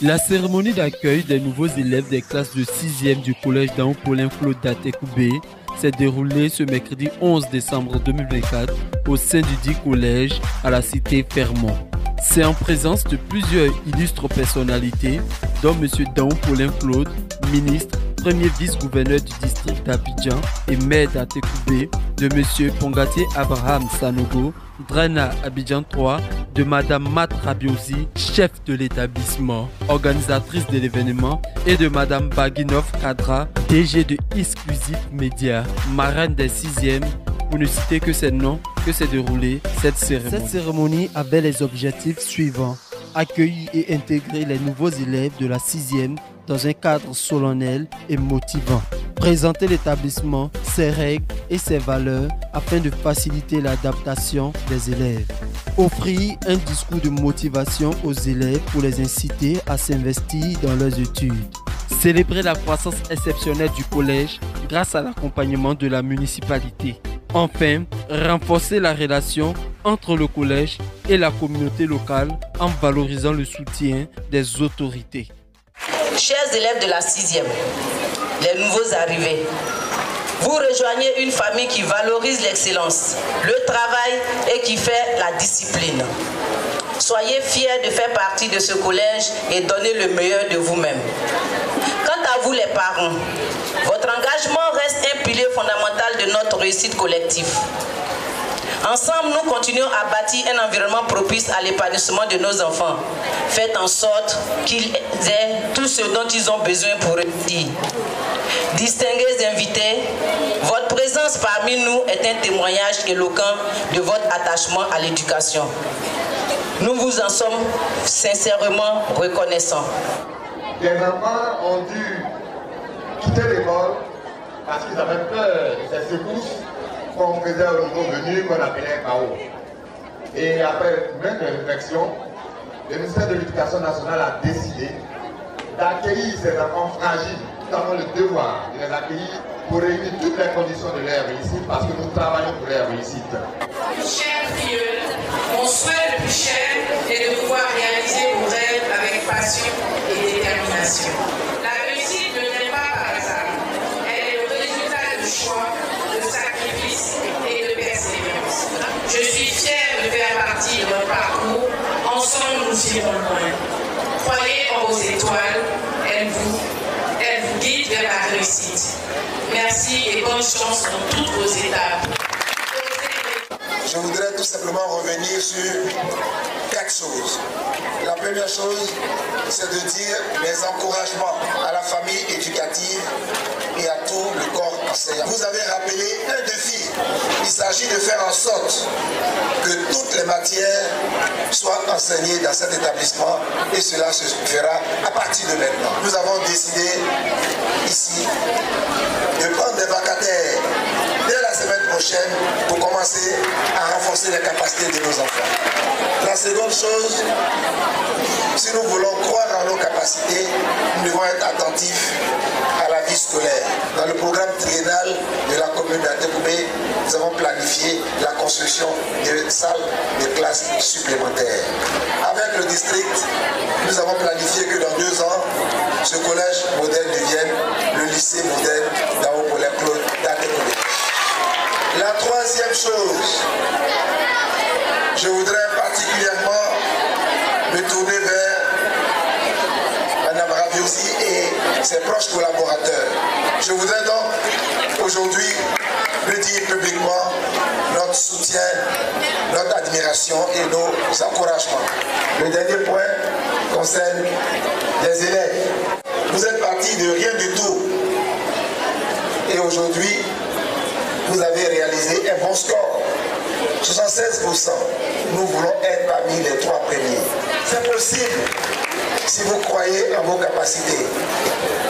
La cérémonie d'accueil des nouveaux élèves des classes de 6e du collège Dao Paulin Claude d'Atekoubé s'est déroulée ce mercredi 11 décembre 2024 au sein du dit collège à la cité Fermont. C'est en présence de plusieurs illustres personnalités, dont M. Dao Paulin Claude, ministre, premier vice-gouverneur du district d'Abidjan et maire d'Atekoubé, de M. Pongatier Abraham Sanogo, Drana Abidjan 3, de Mme Mat Rabiosi, chef de l'établissement, organisatrice de l'événement, et de Mme Baginov Kadra, DG de Exclusive Media, marraine des 6e, pour ne citer que ces noms, que s'est déroulée cette cérémonie. Cette cérémonie avait les objectifs suivants: accueillir et intégrer les nouveaux élèves de la 6e dans un cadre solennel et motivant. Présenter l'établissement, ses règles et ses valeurs afin de faciliter l'adaptation des élèves. Offrir un discours de motivation aux élèves pour les inciter à s'investir dans leurs études. Célébrer la croissance exceptionnelle du collège grâce à l'accompagnement de la municipalité. Enfin, renforcer la relation entre le collège et la communauté locale en valorisant le soutien des autorités. Chers élèves de la 6e, les nouveaux arrivés, vous rejoignez une famille qui valorise l'excellence, le travail et qui fait la discipline. Soyez fiers de faire partie de ce collège et donnez le meilleur de vous-même. Quant à vous les parents, votre engagement reste un pilier fondamental de notre réussite collective. Ensemble, nous continuons à bâtir un environnement propice à l'épanouissement de nos enfants. Faites en sorte qu'ils aient tout ce dont ils ont besoin pour réussir. Distingués invités, votre présence parmi nous est un témoignage éloquent de votre attachement à l'éducation. Nous vous en sommes sincèrement reconnaissants. Les enfants ont dû quitter l'école parce qu'ils avaient peur de ces secousses qu'on faisait au niveau venu, qu'on appelait KO. Et après maintes réflexions, le ministère de l'Éducation nationale a décidé d'accueillir ces enfants fragiles. Nous avons le devoir de les accueillir pour réunir toutes les conditions de leur réussite parce que nous travaillons pour leur réussite. Chers filles, mon souhait le plus cher est de pouvoir réaliser vos rêves avec passion et détermination. La réussite ne vient pas par hasard. Elle est le résultat du choix, de sacrifice et de persévérance. Je suis fière de faire partie de votre parcours. Ensemble, nous irons loin. Croyez en vos étoiles. Elles vous guident vers la réussite. Merci et bonne chance dans toutes vos étapes. Je voudrais tout simplement revenir sur quatre choses. La première chose, c'est de dire les encouragements à la famille éducative et à tout le corps enseignant. Vous avez rappelé un défi. Il s'agit de faire en sorte que toutes les matières soient enseignées dans cet établissement et cela se fera à partir de maintenant. Nous avons décidé ici de prendre des vacataires dès la semaine prochaine pour commencer à renforcer les capacités de nos enfants. La seconde chose, si nous voulons croire en nos capacités, nous devons être attentifs à la vie scolaire. Dans le programme triennal de la commune d'Atekoubé, nous avons planifié la construction de salles de classe supplémentaires. Avec le district, nous avons planifié que dans 2 ans, ce collège modèle devienne le lycée modèle Dao Paulin Claude d'Atekoubé. La troisième chose, je voudrais particulièrement me tourner vers Mme Rabiosi et ses proches collaborateurs. Je voudrais donc aujourd'hui lui dire publiquement notre soutien, notre admiration et nos encouragements. Le dernier point concerne les élèves. Vous êtes partis de rien du tout et aujourd'hui, vous avez réalisé un bon score. 76%. Nous voulons être parmi les 3 premiers. C'est possible si vous croyez en vos capacités.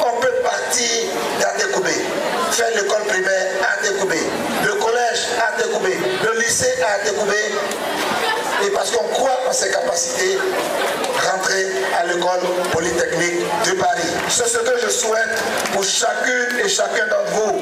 On peut partir d'Atekoubé, faire l'école primaire à Atekoubé, le collège à Atekoubé, le lycée à Atekoubé. Et parce qu'on croit en ses capacités, rentrer à l'école polytechnique de Paris. C'est ce que je souhaite pour chacune et chacun d'entre vous.